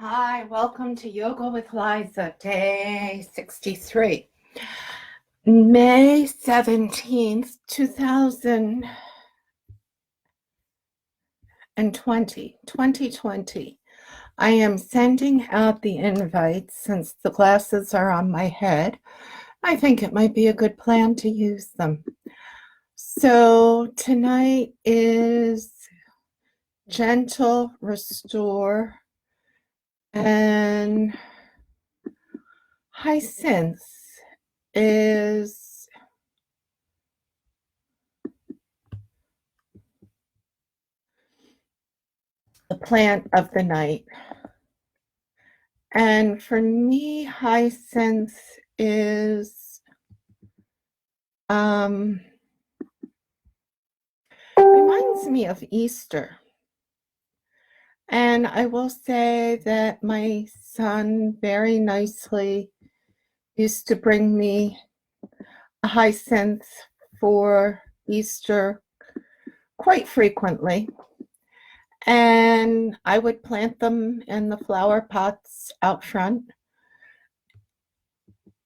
Hi, welcome to Yoga with Liza, day 63. May 17th, 2020. I am sending out the invites since the glasses are on my head. I think it might be a good plan to use them. So tonight is Gentle Restore and Hyacinth is the plant of the night. And for me, Hyacinth is reminds me of Easter. And I will say that my son very nicely used to bring me a hyacinth for Easter quite frequently. And I would plant them in the flower pots out front.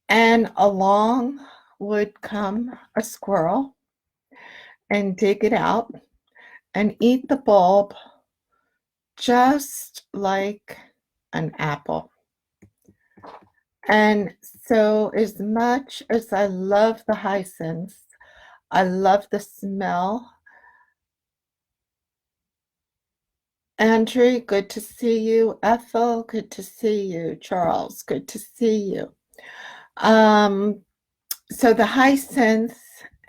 And along would come a squirrel and dig it out and eat the bulb just like an apple. And so as much as I love the hyacinths, I love the smell. Andrew, good to see you. Ethel, good to see you. Charles, good to see you. So the hyacinths,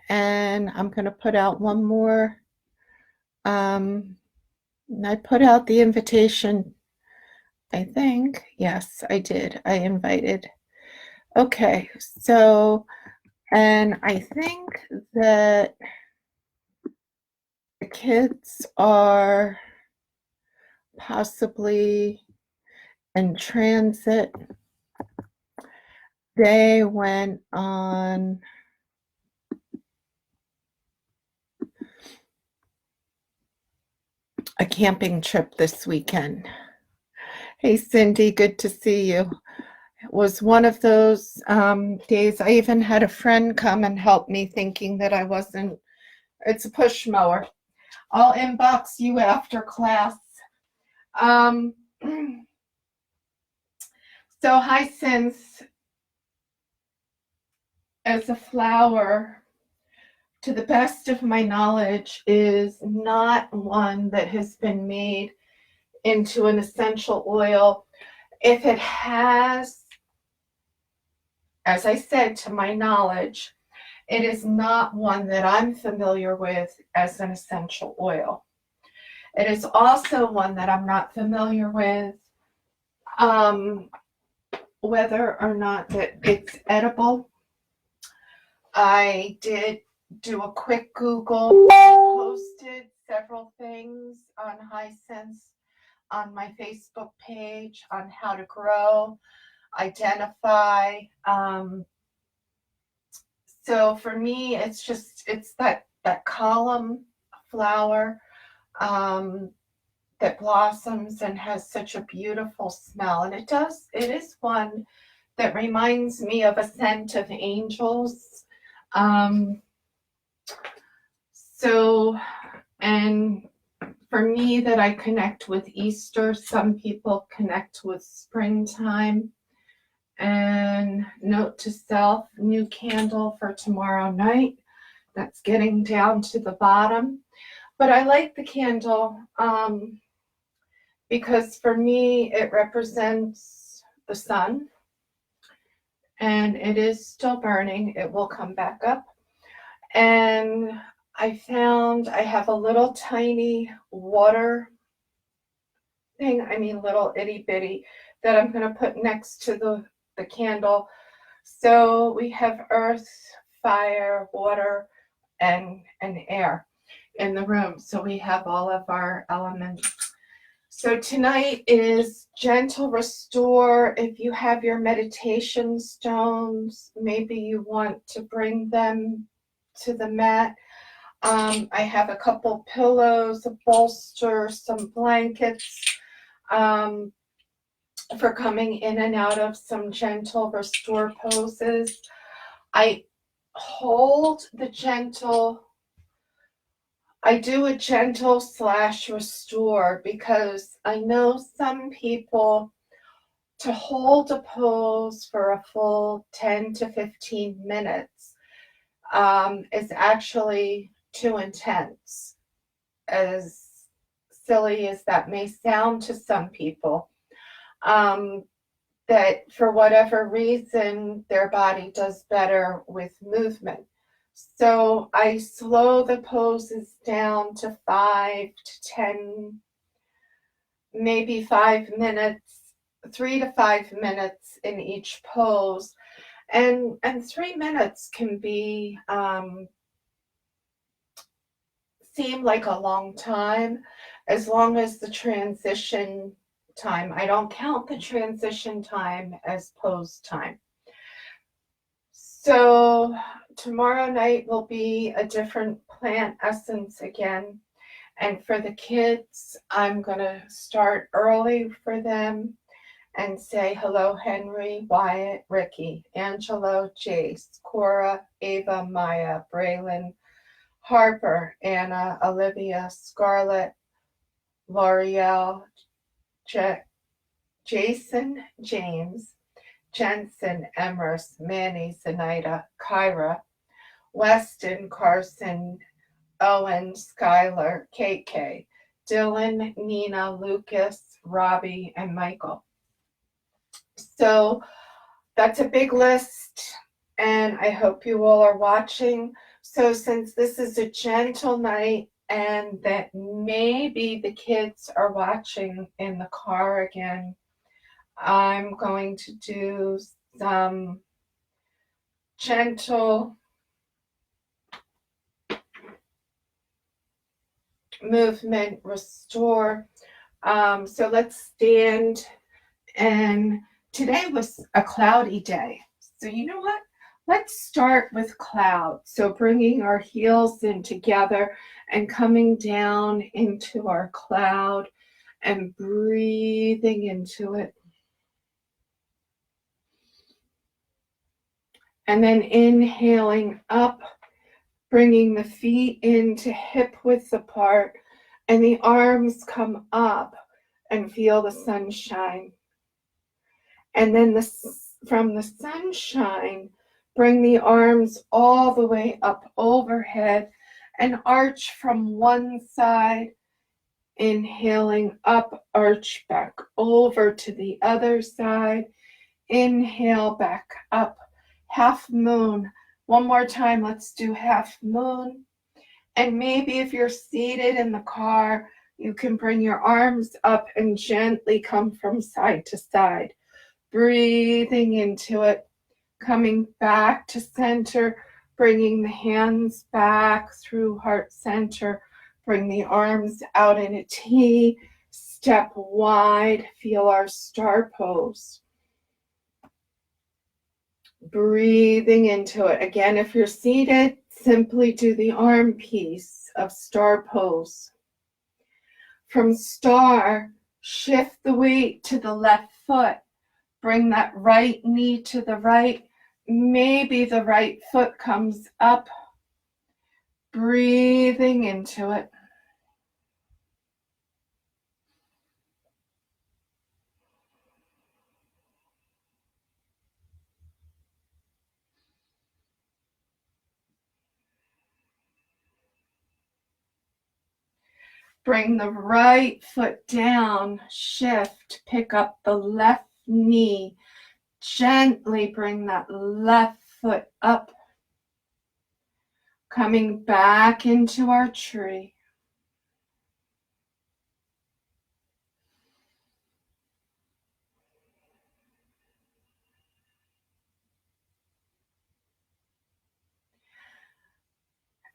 and I'm going to put out one more. I put out the invitation, I think. Yes, I did. I invited. Okay, so, and I think that the kids are possibly in transit. They went on a camping trip this weekend. Hey, Cindy, good to see you. It was one of those days. I even had a friend come and help me thinking that I wasn't. It's a push mower. I'll inbox you after class. So hyacinth as a flower, to the best of my knowledge, is not one that has been made into an essential oil. If it has, as I said, to my knowledge, it is not one that I'm familiar with as an essential oil. It is also one that I'm not familiar with whether or not that it's edible. I did do a quick Google, posted several things on hyacinths on my Facebook page on how to grow, identify. So for me, it's that column flower that blossoms and has such a beautiful smell. And it is one that reminds me of a scent of angels. So, and for me, that I connect with Easter, some people connect with springtime. And note to self, new candle for tomorrow night. That's getting down to the bottom. But I like the candle because for me, it represents the sun. And it is still burning. It will come back up. And I found I have a little tiny water thing, little itty bitty, that I'm going to put next to the candle. So we have earth, fire, water, and air in the room. So we have all of our elements. So tonight is Gentle Restore. If you have your meditation stones, maybe you want to bring them to the mat. I have a couple pillows, a bolster, some blankets. for coming in and out of some gentle restore poses. I do a gentle / restore because I know some people, to hold a pose for a full 10 to 15 minutes is actually too intense, as silly as that may sound to some people. That for whatever reason, their body does better with movement. So I slow the poses down to 5 to 10, maybe 5 minutes, 3 to 5 minutes in each pose. And 3 minutes can be seem like a long time, as long as the transition time, I don't count the transition time as pose time. So tomorrow night will be a different plant essence again. And for the kids, I'm going to start early for them and say hello, Henry, Wyatt, Ricky, Angelo, Jace, Cora, Ava, Maya, Braylon, Harper, Anna, Olivia, Scarlett, L'Oreal, Jason, James, Jensen, Emrys, Manny, Zenaida, Kyra, Weston, Carson, Owen, Skylar, KK, Dylan, Nina, Lucas, Robbie, and Michael. So that's a big list, and I hope you all are watching. So since this is a gentle night and that maybe the kids are watching in the car again, I'm going to do some gentle movement restore. So let's stand. And today was a cloudy day. So you know what? Let's start with cloud. So bringing our heels in together and coming down into our cloud and breathing into it. And then inhaling up, bringing the feet into hip width apart, and the arms come up and feel the sunshine. And then from the sunshine, bring the arms all the way up overhead and arch from one side, inhaling up, arch back over to the other side, inhale back up, half moon. One more time, let's do half moon. And maybe if you're seated in the car, you can bring your arms up and gently come from side to side. Breathing into it, coming back to center, bringing the hands back through heart center, bring the arms out in a T, step wide, feel our star pose. Breathing into it. Again, if you're seated, simply do the arm piece of star pose. From star, shift the weight to the left foot. Bring that right knee to the right. Maybe the right foot comes up. Breathing into it. Bring the right foot down, shift, pick up the left knee. Gently bring that left foot up. Coming back into our tree.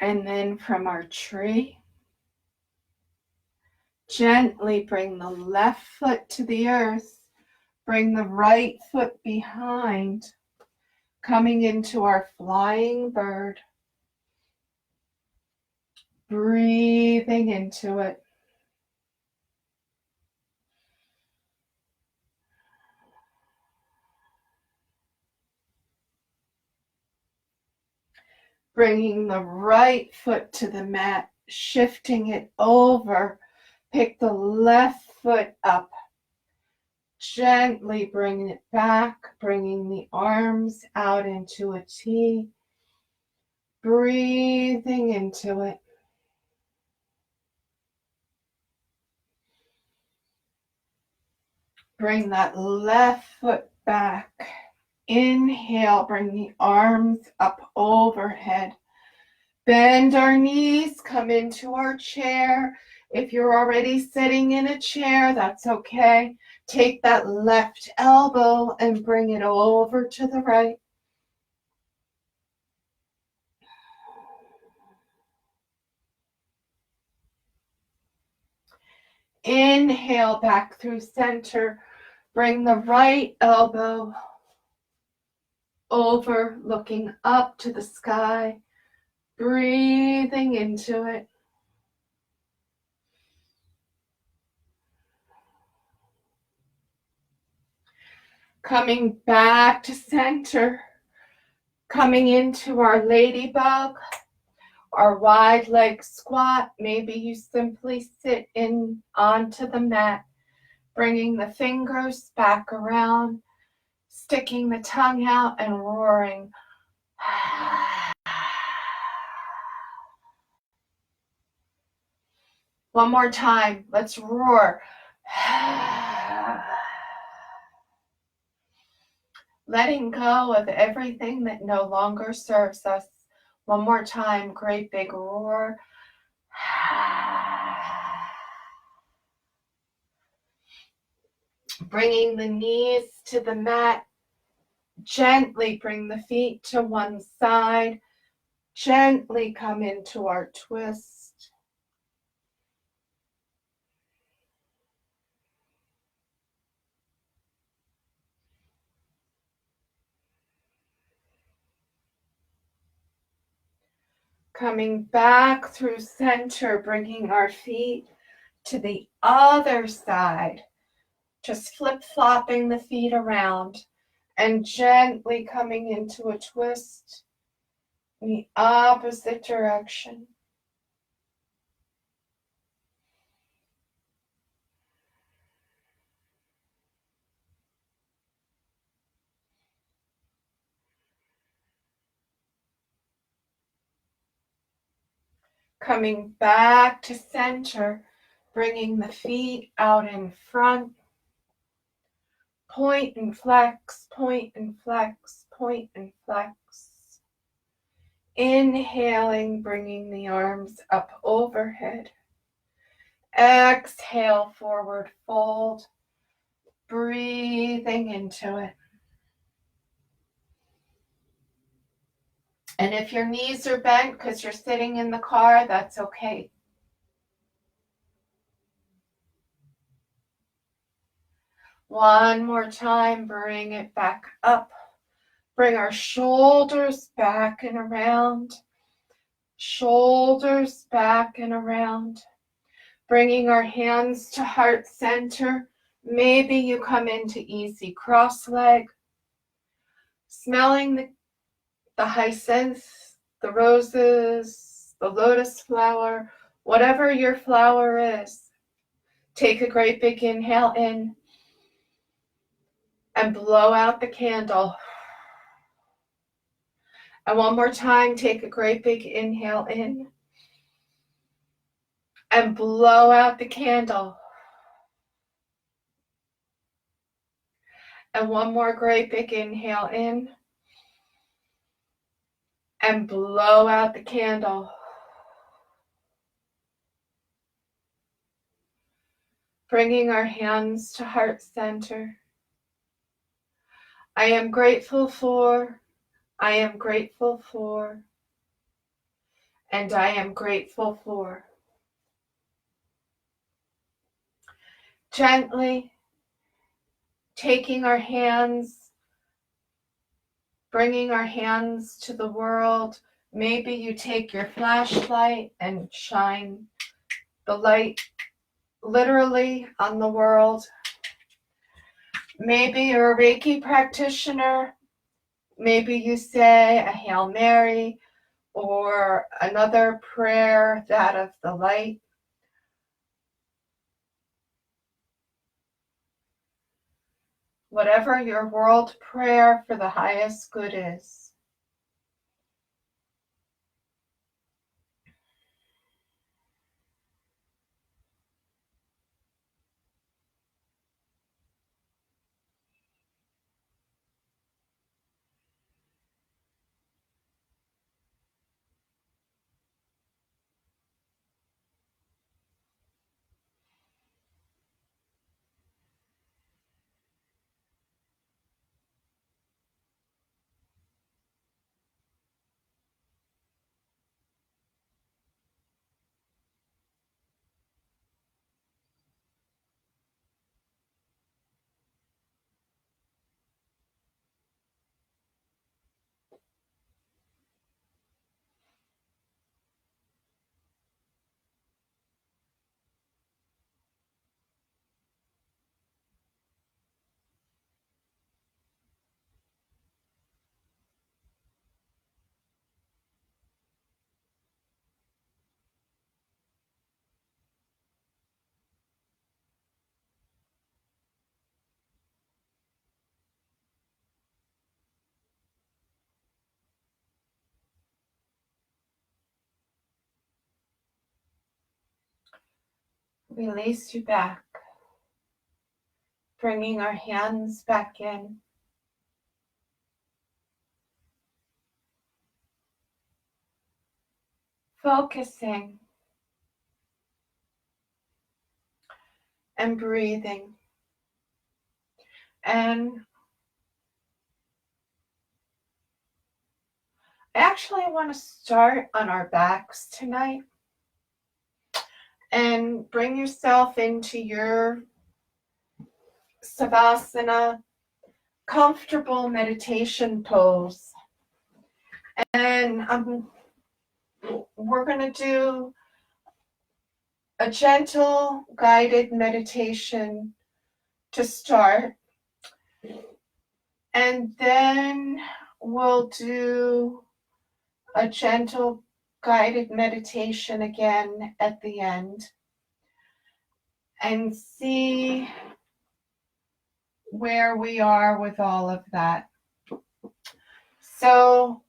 And then from our tree, gently bring the left foot to the earth. Bring the right foot behind. Coming into our flying bird. Breathing into it. Bringing the right foot to the mat, shifting it over. Pick the left foot up. Gently bring it back, bringing the arms out into a T. Breathing into it. Bring that left foot back. Inhale, bring the arms up overhead. Bend our knees, come into our chair. If you're already sitting in a chair, that's okay. Take that left elbow and bring it over to the right. Inhale back through center. Bring the right elbow over, looking up to the sky. Breathing into it. Coming back to center. Coming into our ladybug, our wide leg squat. Maybe you simply sit in onto the mat, bringing the fingers back around, sticking the tongue out and roaring. One more time, let's roar. Letting go of everything that no longer serves us. One more time, great big roar. Bringing the knees to the mat. Gently bring the feet to one side. Gently come into our twist. Coming back through center, bringing our feet to the other side. Just flip-flopping the feet around and gently coming into a twist in the opposite direction. Coming back to center, bringing the feet out in front. Point and flex, point and flex, point and flex. Inhaling, bringing the arms up overhead. Exhale, forward fold. Breathing into it. And if your knees are bent because you're sitting in the car, that's okay. One more time, bring it back up. Bring our shoulders back and around. Shoulders back and around. Bringing our hands to heart center. Maybe you come into easy cross leg. Smelling the hyacinth, the roses, the lotus flower, whatever your flower is. Take a great big inhale in and blow out the candle. And one more time, take a great big inhale in and blow out the candle. And one more great big inhale in and blow out the candle. Bringing our hands to heart center. I am grateful for, I am grateful for, and I am grateful for. Gently taking our hands, bringing our hands to the world. Maybe you take your flashlight and shine the light literally on the world. Maybe you're a Reiki practitioner. Maybe you say a Hail Mary. or another prayer, that of the light. Whatever your world prayer for the highest good is. Release you back, bringing our hands back in. Focusing and breathing. And actually, I want to start on our backs tonight and bring yourself into your Savasana, comfortable meditation pose. And we're going to do a gentle guided meditation to start. And then we'll do a gentle guided meditation again at the end and see where we are with all of that. So,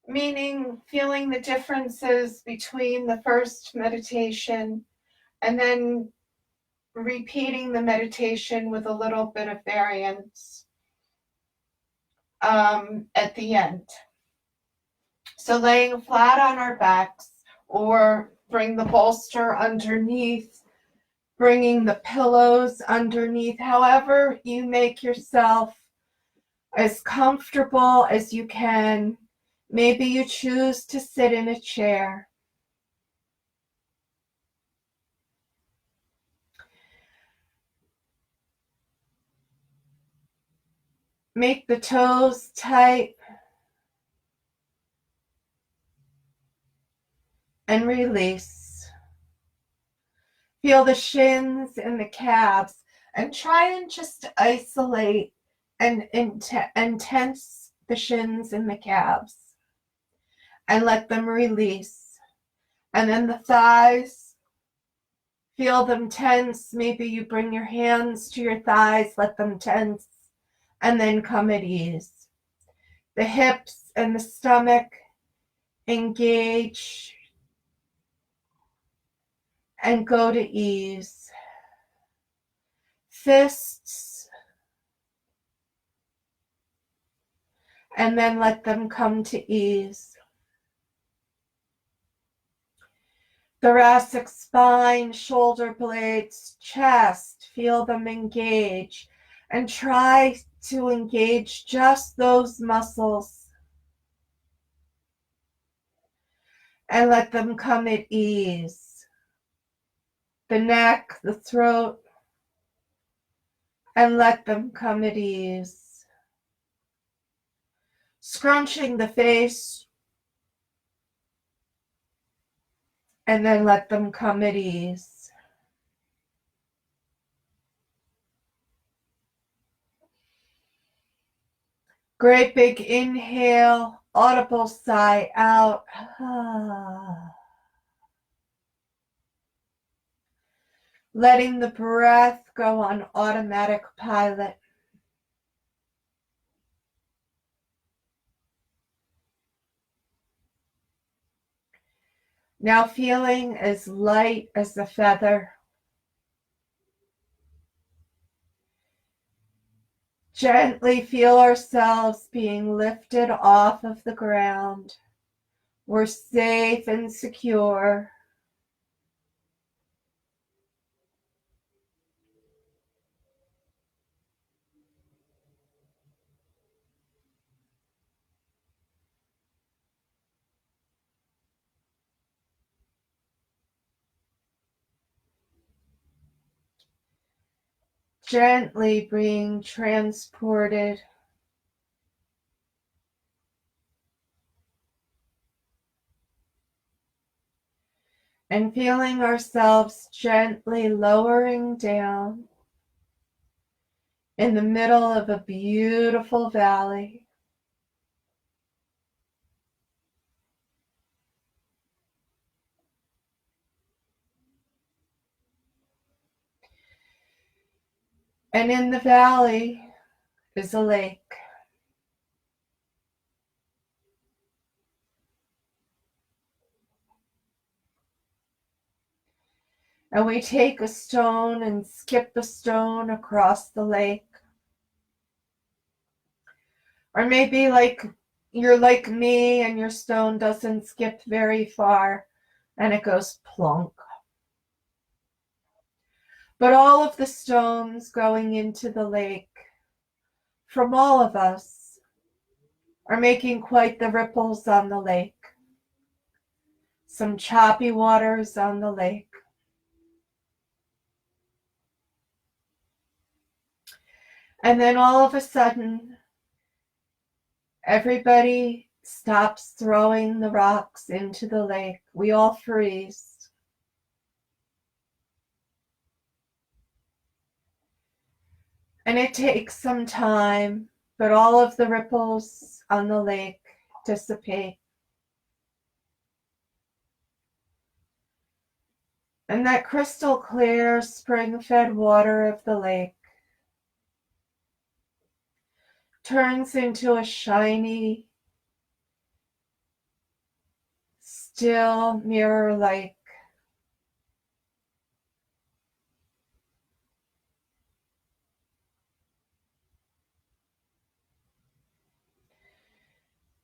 meaning feeling the differences between the first meditation and then repeating the meditation with a little bit of variance at the end. So laying flat on our backs, or bring the bolster underneath, bringing the pillows underneath, however you make yourself as comfortable as you can. Maybe you choose to sit in a chair. Make the toes tight and release. Feel the shins and the calves, and try and just isolate and tense the shins and the calves and let them release. And then the thighs, feel them tense. Maybe you bring your hands to your thighs, let them tense, and then come at ease. The hips and the stomach, engage and go to ease. Fists, and then let them come to ease. Thoracic spine, shoulder blades, chest, feel them engage, and try to engage just those muscles and let them come at ease. The neck, the throat, and let them come at ease. Scrunching the face, and then let them come at ease. Great big inhale audible sigh out. Letting the breath go on automatic pilot. Now feeling as light as a feather. Gently feel ourselves being lifted off of the ground. We're safe and secure. Gently being transported and feeling ourselves gently lowering down in the middle of a beautiful valley. And in the valley is a lake. And we take a stone and skip a stone across the lake. Or maybe you're like me and your stone doesn't skip very far and it goes plonk. But all of the stones going into the lake from all of us are making quite the ripples on the lake. Some choppy waters on the lake. And then all of a sudden, everybody stops throwing the rocks into the lake. We all freeze. And it takes some time, but all of the ripples on the lake dissipate. And that crystal clear spring-fed water of the lake turns into a shiny, still mirror lake.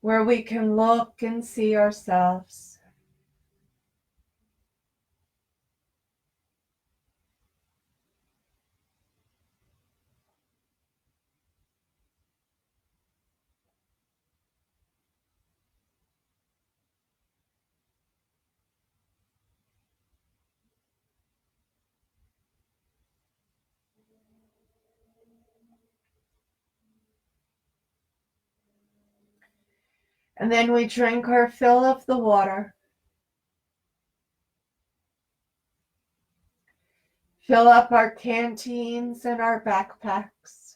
Where we can look and see ourselves. And then we drink our fill of the water. Fill up our canteens and our backpacks.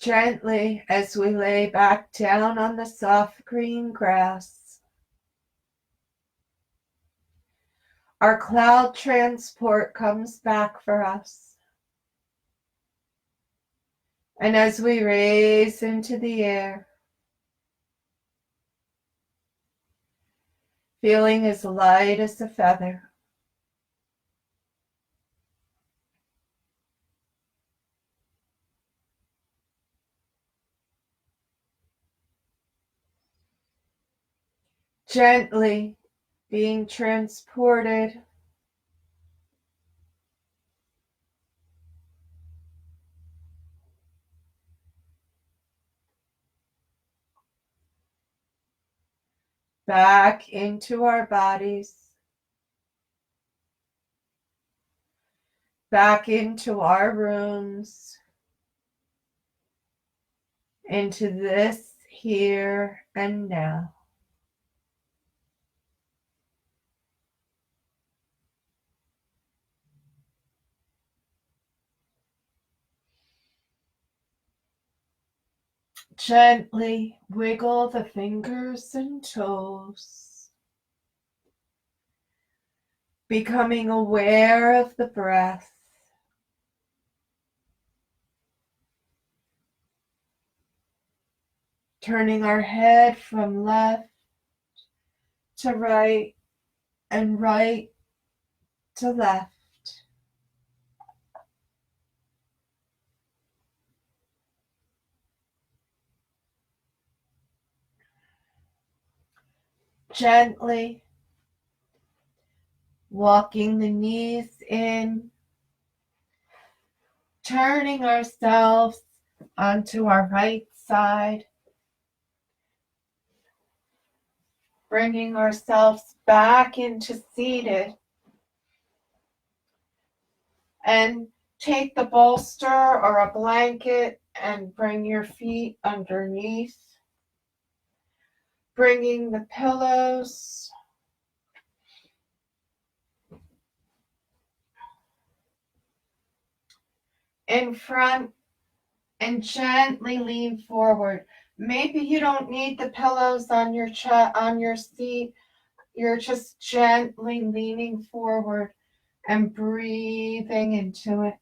Gently, as we lay back down on the soft green grass, our cloud transport comes back for us. And as we raise into the air, feeling as light as a feather, gently being transported back into our bodies, back into our rooms, into this here and now. Gently wiggle the fingers and toes, becoming aware of the breath. Turning our head from left to right and right to left. Gently walking the knees in, turning ourselves onto our right side, bringing ourselves back into seated, and take the bolster or a blanket and bring your feet underneath, bringing the pillows in front and gently lean forward. Maybe you don't need the pillows on your on your seat. You're just gently leaning forward and breathing into it.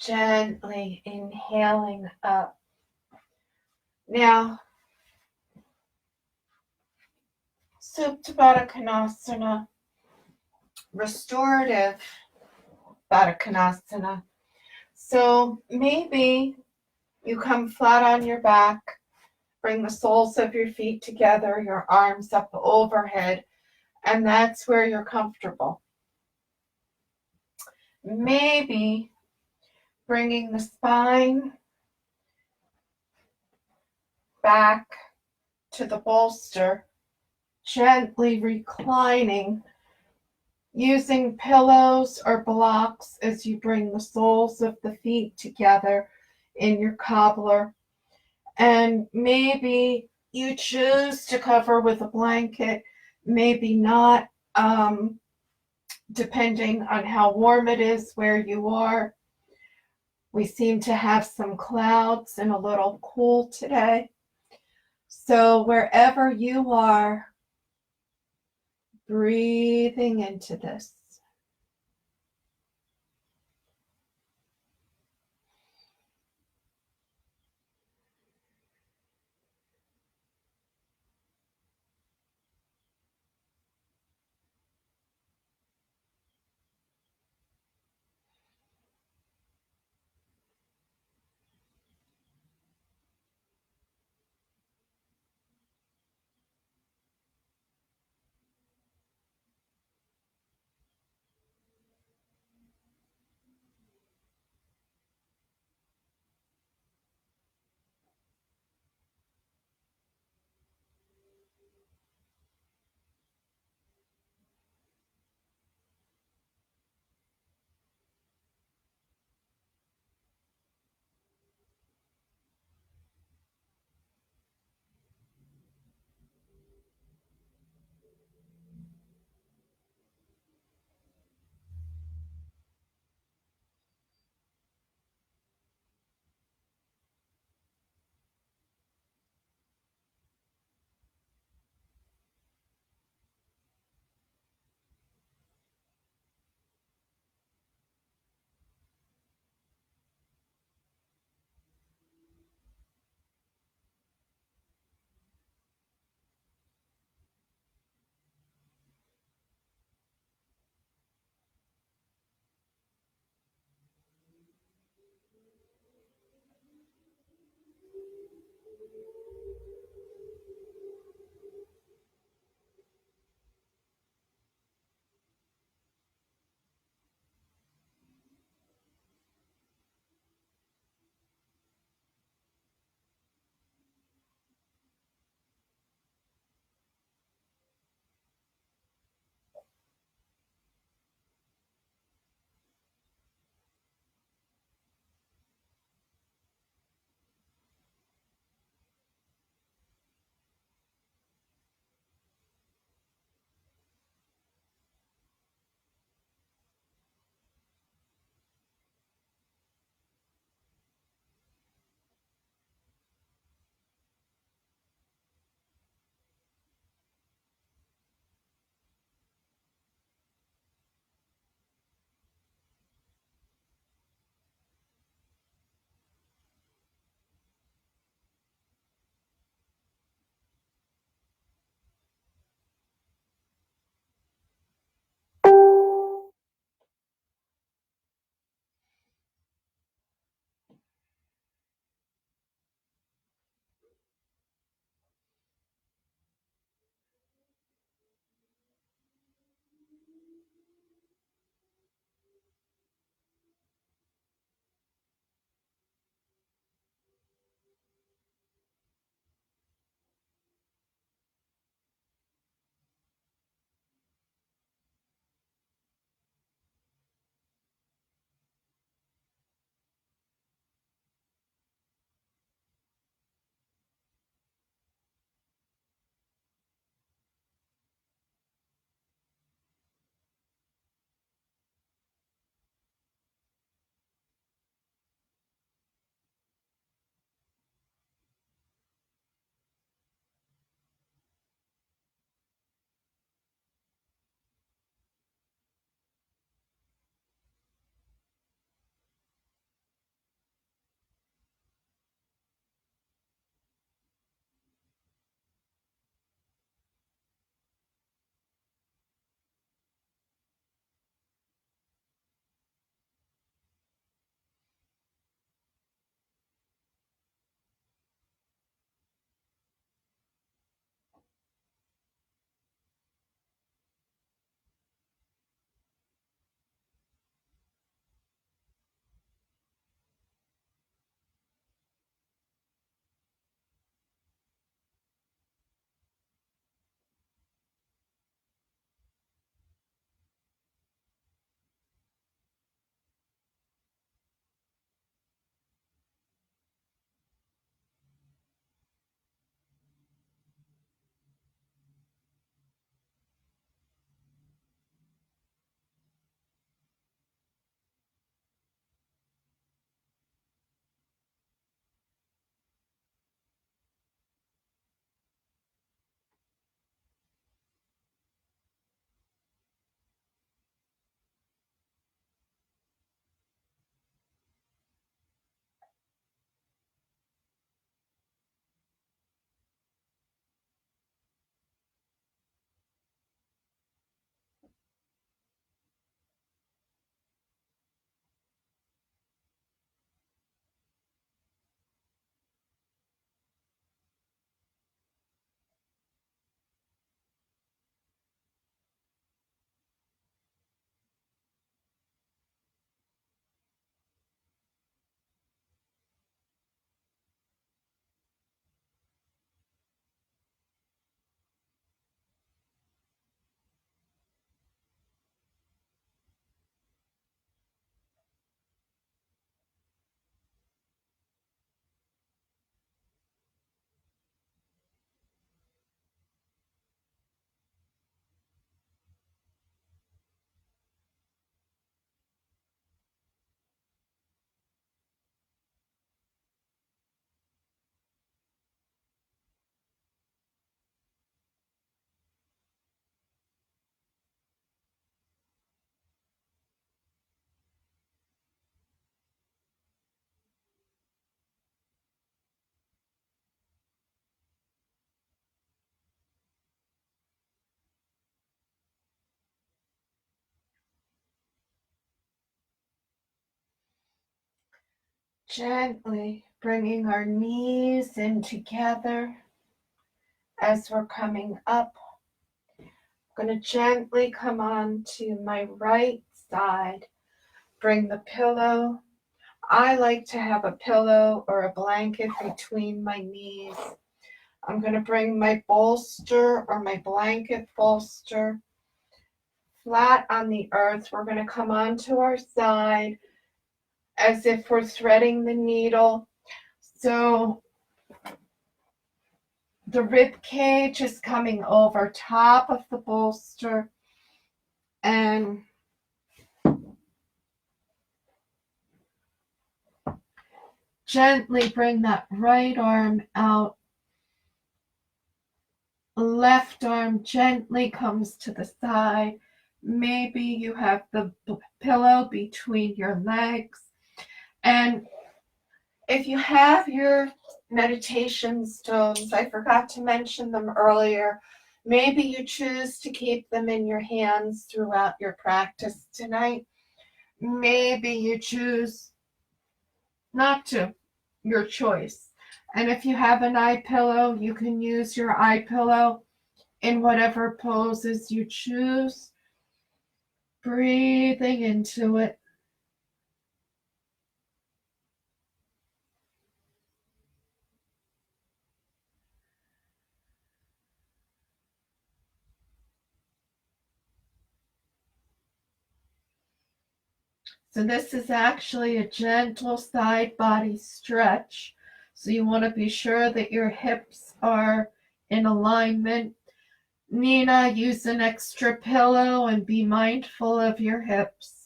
Gently inhaling up. Now, Supta Baddha Konasana, restorative Baddha Konasana. So maybe you come flat on your back, bring the soles of your feet together, your arms up overhead, and that's where you're comfortable. Maybe bringing the spine back to the bolster, gently reclining, using pillows or blocks as you bring the soles of the feet together in your cobbler. And maybe you choose to cover with a blanket, maybe not, depending on how warm it is where you are. We seem to have some clouds and a little cool today. So wherever you are, breathing into this. Gently bringing our knees in together as we're coming up. I'm going to gently come on to my right side. Bring the pillow. I like to have a pillow or a blanket between my knees. I'm going to bring my bolster or my blanket bolster flat on the earth. We're going to come onto our side as if we're threading the needle. So the rib cage is coming over top of the bolster, and gently bring that right arm out. Left arm gently comes to the side. Maybe you have the pillow between your legs. And if you have your meditation stones, I forgot to mention them earlier, maybe you choose to keep them in your hands throughout your practice tonight. Maybe you choose not to, your choice. And if you have an eye pillow, you can use your eye pillow in whatever poses you choose. Breathing into it. So this is actually a gentle side body stretch. So you want to be sure that your hips are in alignment. Nina, use an extra pillow and be mindful of your hips.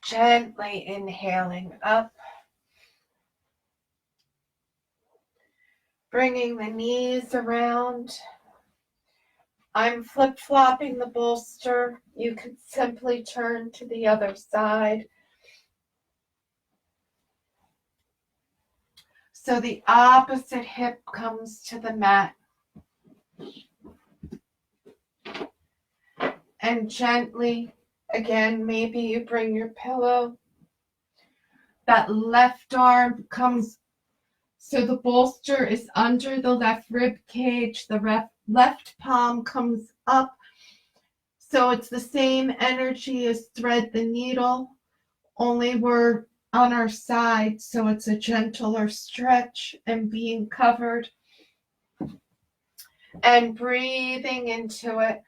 Gently inhaling up, bringing the knees around. I'm flip-flopping the bolster. You can simply turn to the other side. So the opposite hip comes to the mat. And gently, again, maybe you bring your pillow. That left arm comes, so the bolster is under the left rib cage. The left palm comes up. So it's the same energy as thread the needle, only we're on our side, so it's a gentler stretch and being covered. And breathing into it.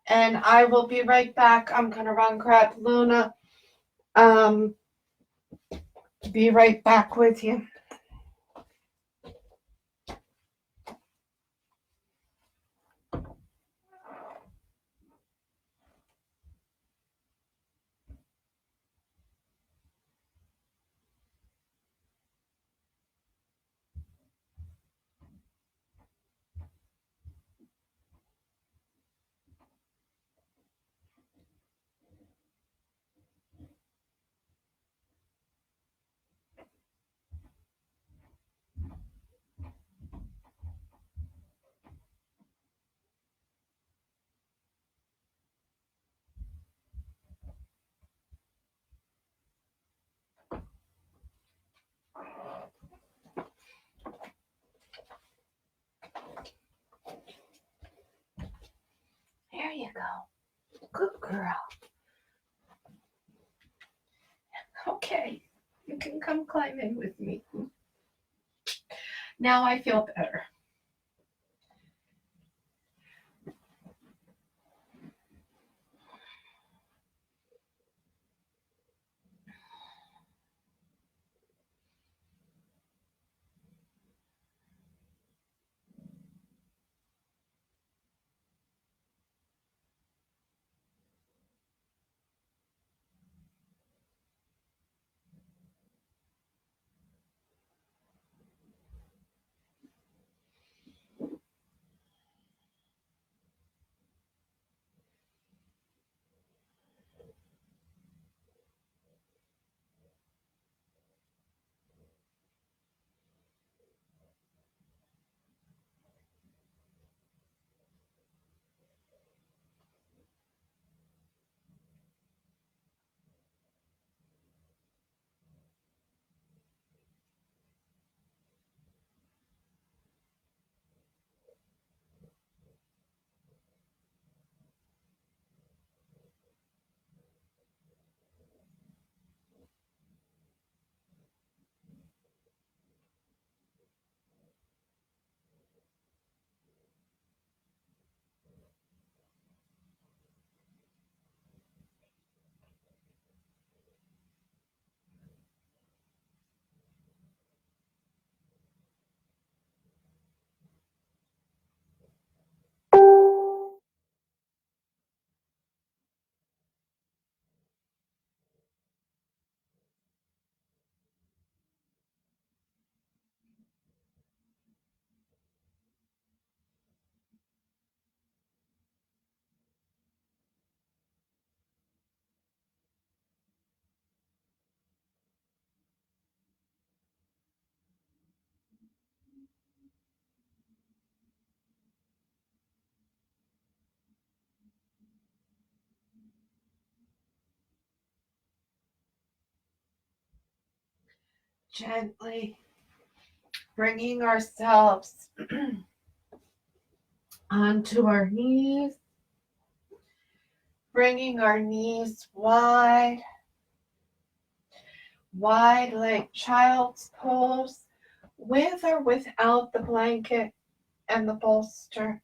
And I will be right back. I'm going to run grab Luna. Be right back with you. There you go. Good girl. Okay, you can come climb in with me. Now I feel better. Gently bringing ourselves onto our knees, bringing our knees wide, wide like child's pose, with or without the blanket and the bolster.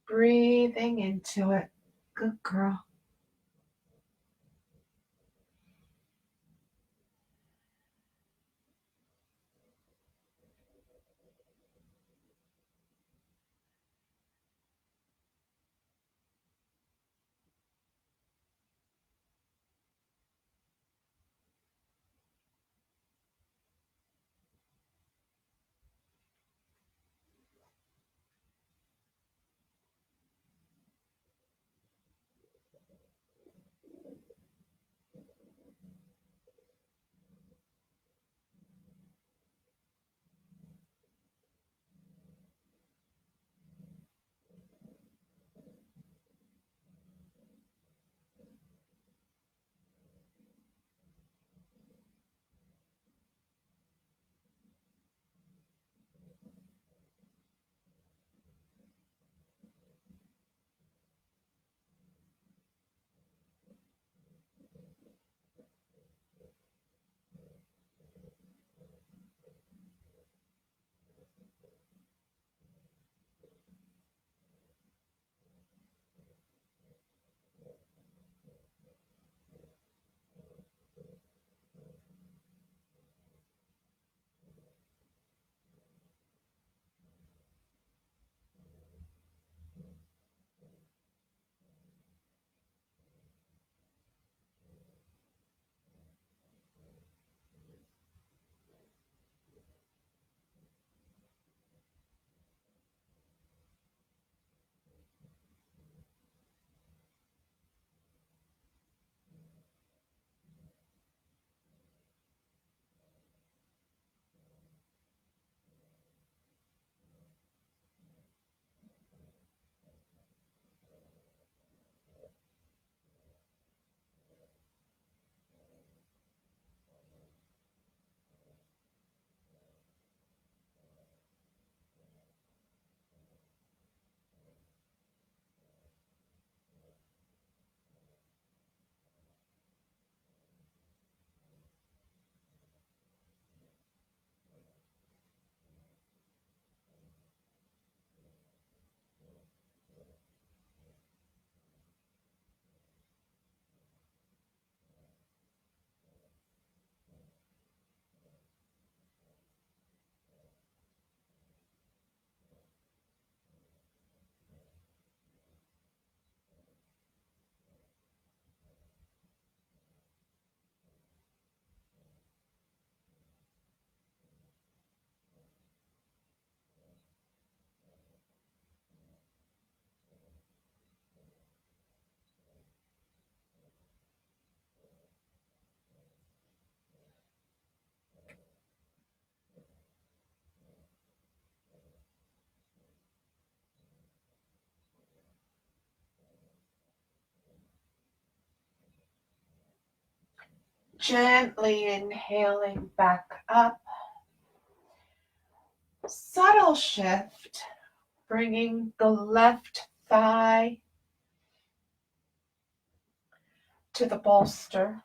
Breathing into it. Good girl. Gently inhaling back up. Subtle shift, bringing the left thigh to the bolster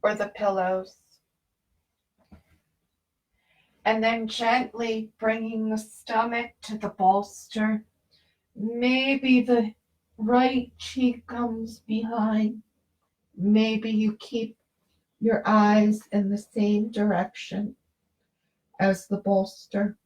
or the pillows. And then gently bringing the stomach to the bolster. Maybe the right cheek comes behind. Maybe you keep your eyes in the same direction as the bolster.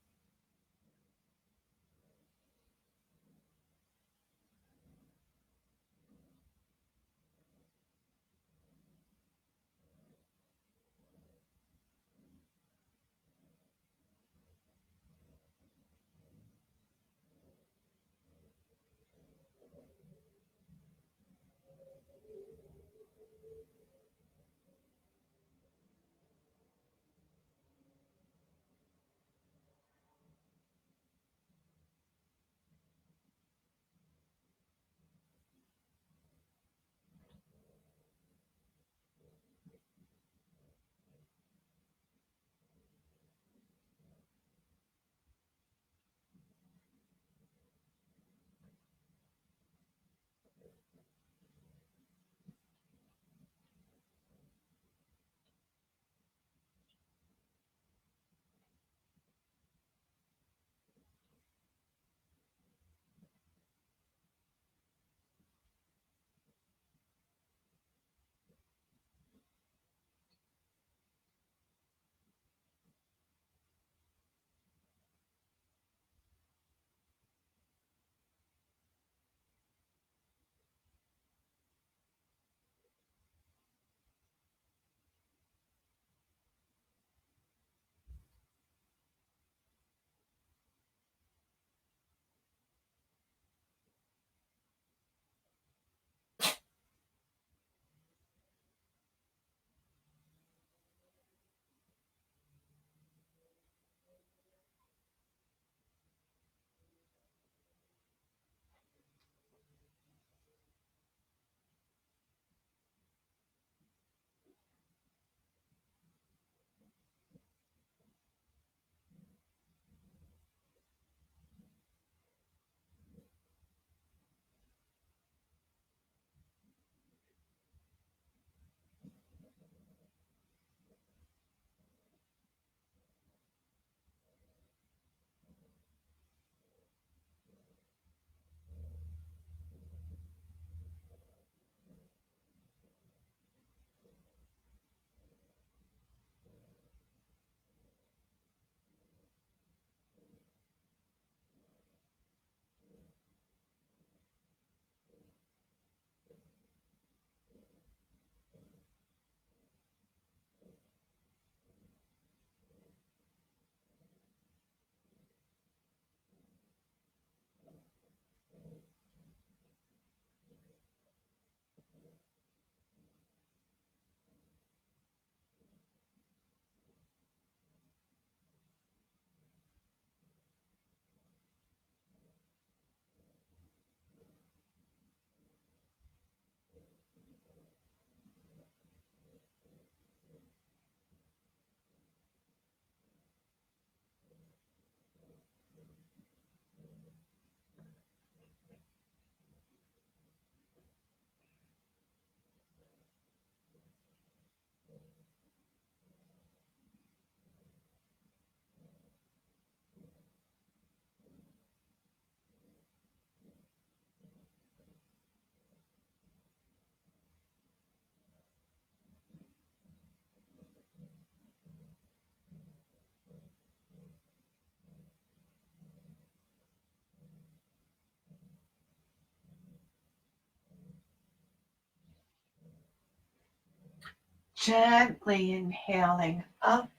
Gently inhaling up.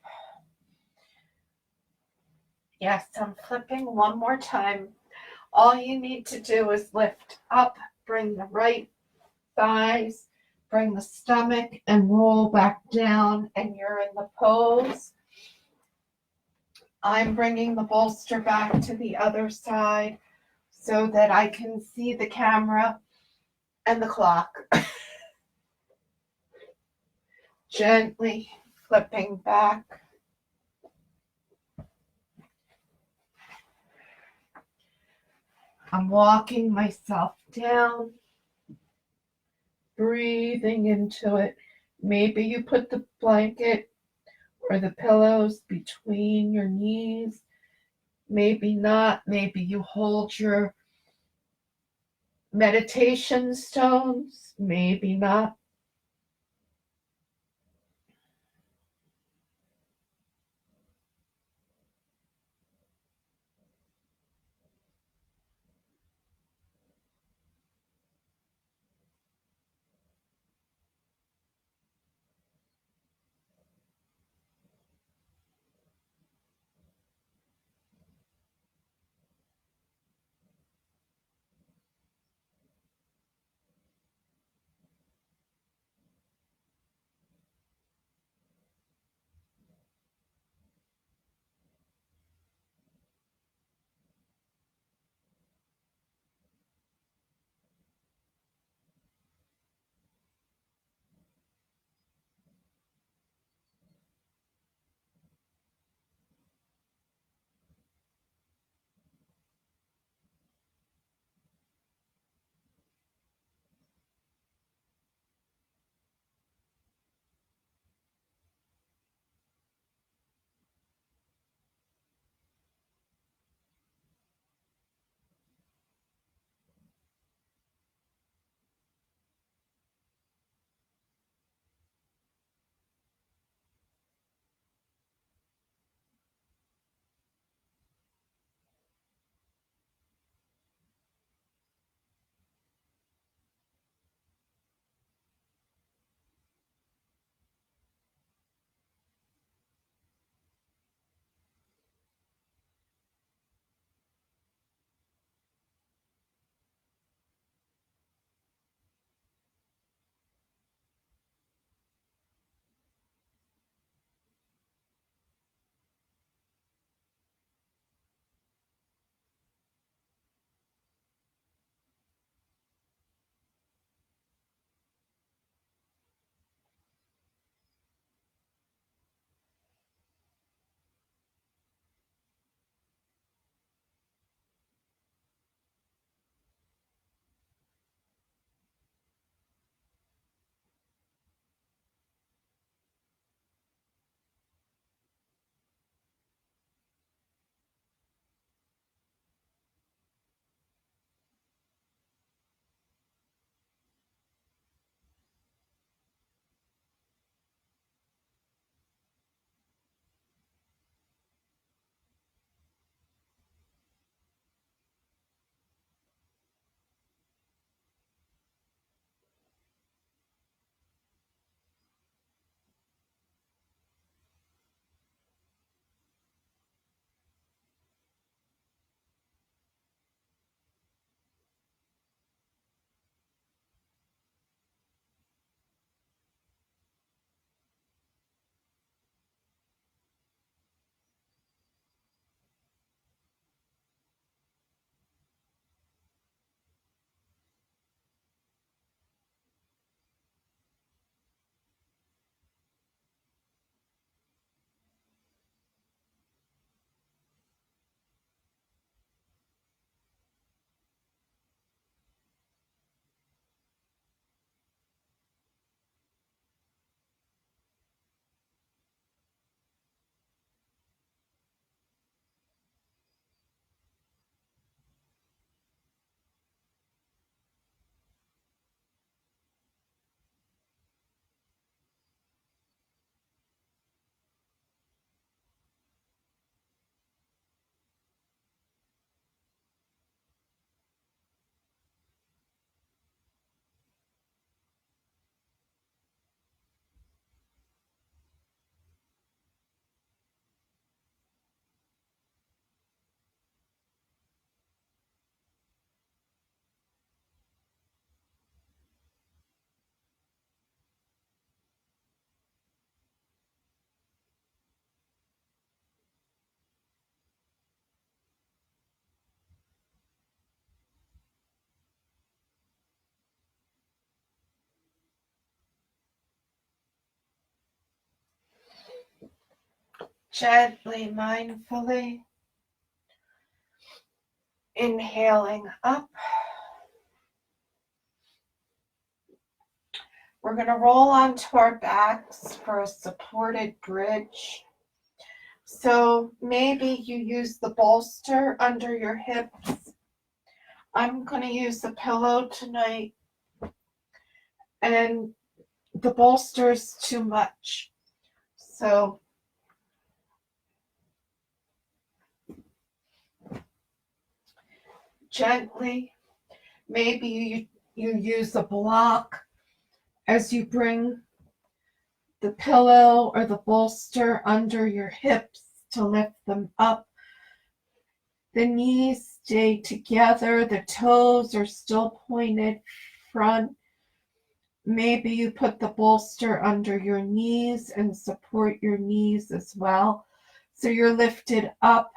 Yes, I'm flipping one more time. All you need to do is lift up, bring the right thighs, bring the stomach, and roll back down, and you're in the pose. I'm bringing the bolster back to the other side so that I can see the camera and the clock. Gently flipping back. I'm walking myself down, breathing into it. Maybe you put the blanket or the pillows between your knees. Maybe not. Maybe you hold your meditation stones. Maybe not. Gently, mindfully inhaling up. We're going to roll onto our backs for a supported bridge. So maybe you use the bolster under your hips. I'm going to use the pillow tonight, and the bolster's too much. So gently, maybe you use a block as you bring the pillow or the bolster under your hips to lift them up. The knees stay together, the toes are still pointed front. Maybe you put the bolster under your knees and support your knees as well. So you're lifted up.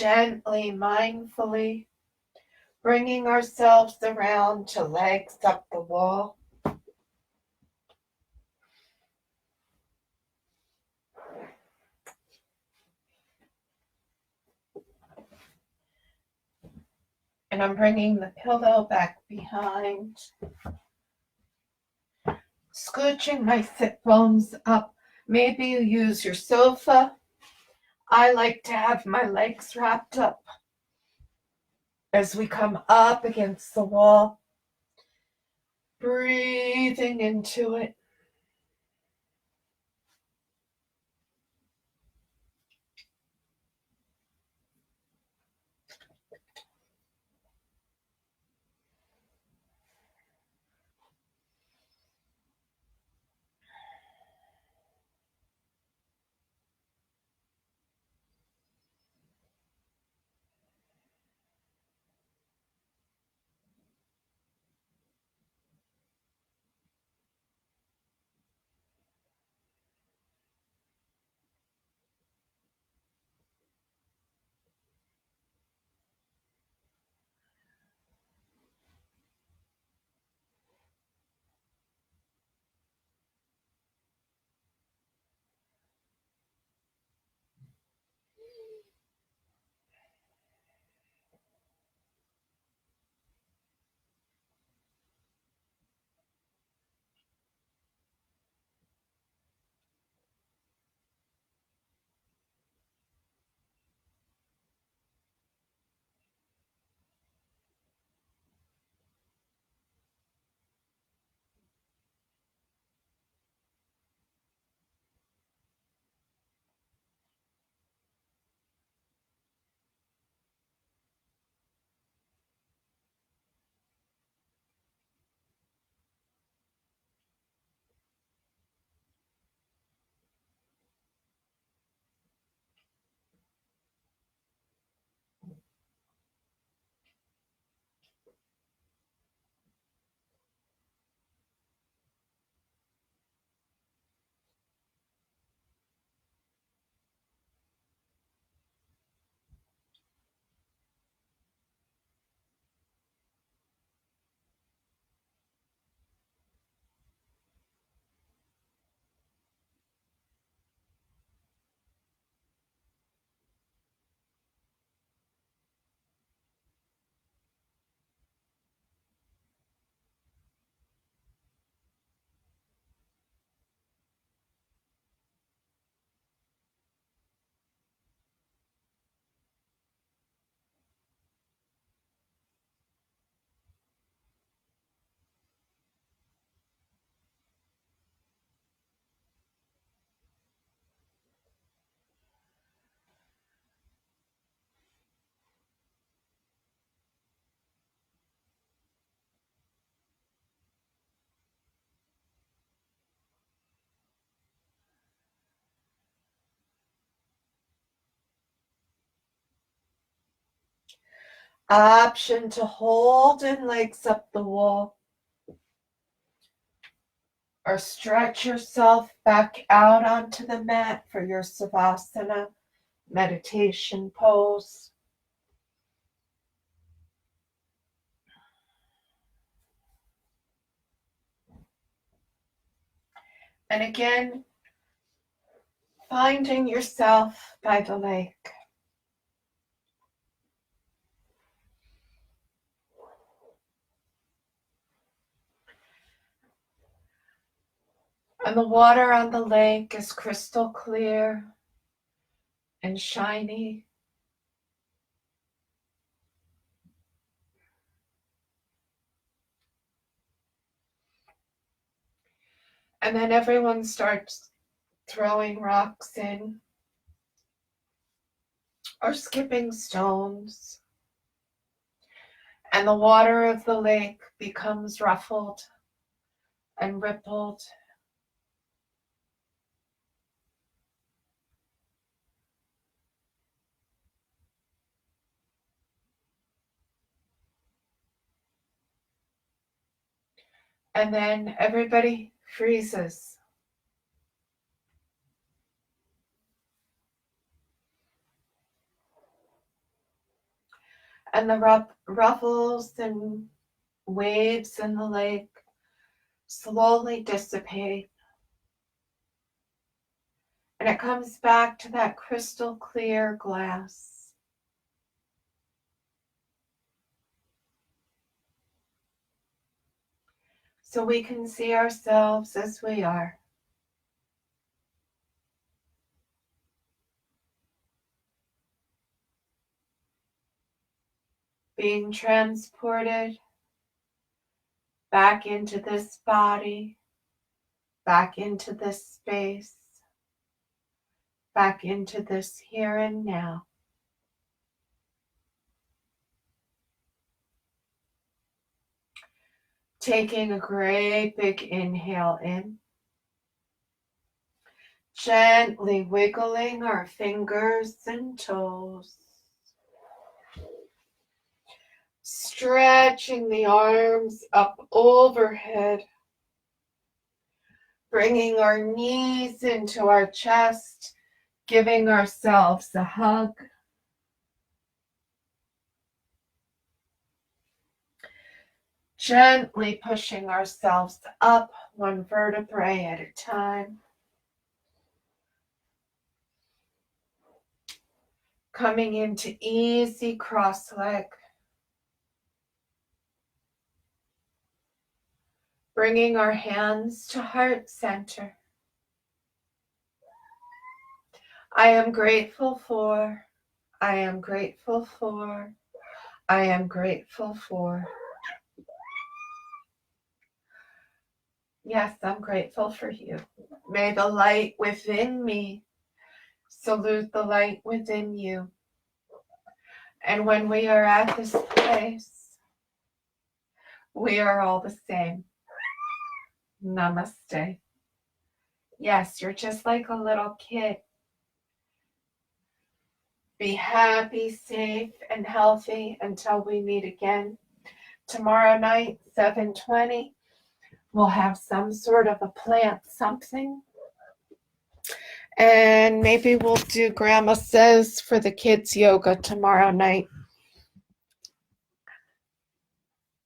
gently, mindfully, bringing ourselves around to legs up the wall. And I'm bringing the pillow back behind, scooching my sit bones up. Maybe you use your sofa. I like to have my legs wrapped up as we come up against the wall, breathing into it. Option to hold in legs up the wall, or stretch yourself back out onto the mat for your Savasana meditation pose. And again, finding yourself by the lake. And the water on the lake is crystal clear and shiny. And then everyone starts throwing rocks in or skipping stones. And the water of the lake becomes ruffled and rippled. And then everybody freezes. and the ruffles and waves in the lake slowly dissipate. And it comes back to that crystal clear glass. So we can see ourselves as we are. Being transported back into this body, back into this space, back into this here and now. Taking a great big inhale in. Gently wiggling our fingers and toes. Stretching the arms up overhead. Bringing our knees into our chest, giving ourselves a hug. Gently pushing ourselves up one vertebrae at a time. Coming into easy cross leg. Bringing our hands to heart center. I am grateful for, I am grateful for, I am grateful for. Yes, I'm grateful for you. May the light within me salute the light within you. And when we are at this place, we are all the same. Namaste. Yes, you're just like a little kid. Be happy, safe, and healthy until we meet again. Tomorrow night, 7:20, we'll have some sort of a plant something. And maybe we'll do Grandma Says for the kids yoga tomorrow night.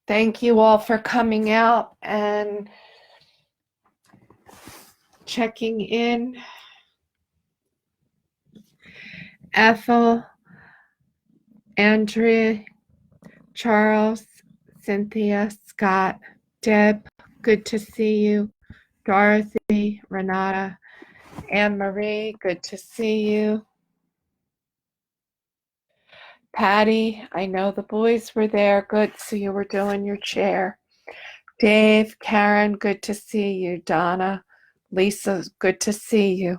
Thank you all for coming out and checking in. Ethel, Andrea, Charles, Cynthia, Scott, Deb, good to see you. Dorothy, Renata, Anne Marie, good to see you. Patty, I know the boys were there. Good, so you were doing your chair. Dave, Karen, good to see you. Donna, Lisa, good to see you.